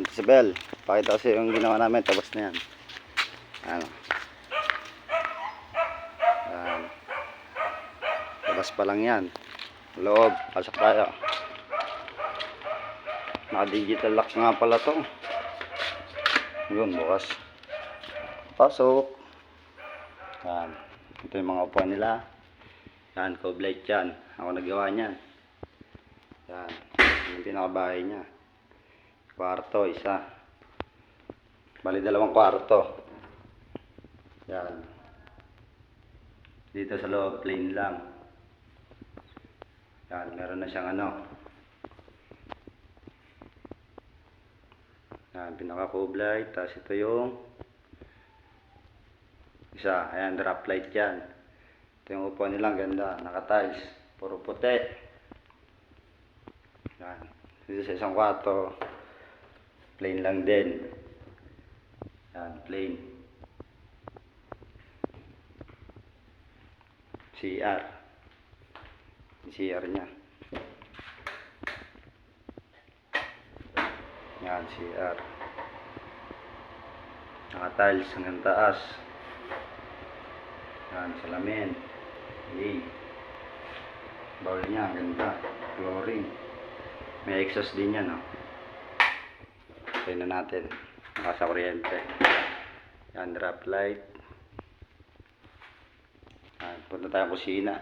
Isabel, pakita kasi yung ginawa namin, tapos na yan. Ano. Yan. Labas pa lang yan. Loob, pasok tayo. Naka-digital lock nga pala to. Yun, bukas. Pasok. Yan. Ito yung mga upuan nila. Yan, cove light yan. Ako nagawa niyan. Yan. Yung pinakabahay niya. Kwarto, isa. Bali, 2 kwarto. Yan. Dito sa loob, plain lang. Yan, meron na siyang ano. Yan, pinaka-cove light. Tapos ito yung isa. Ayan, drop light yan. Ito yung upuan nilang ganda. Naka-tiles. Puro puti. Yan. Dito sa isang kwarto. Plain lang din. Yan, plain. CR. CR niya. Yan, CR. Naka-tiles hanggang taas. Yan, salamin. Hey. Bowl niya, ganda. Flooring. May exhaust din yan, no? Tingnan natin. Nasa kuryente. Yan, drop light. Yan, punta tayo kusina.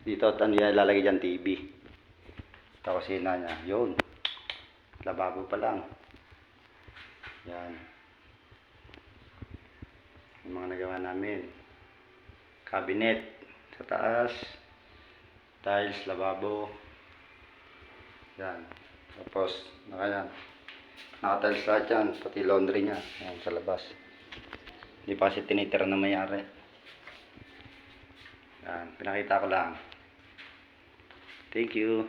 Dito, ano yan, ilalagay dyan TV. Ito kusina niya. Yun. Lababo pa lang. Yan. Yung mga nagawa namin. Cabinet. Sa taas. Tiles, lababo. Yan. Tapos, naka-tiles lahat yan. Pati laundry niya. Yan, sa labas. Hindi pa kasi tinitira na mayari. Yan. Pinakita ko lang. Thank you.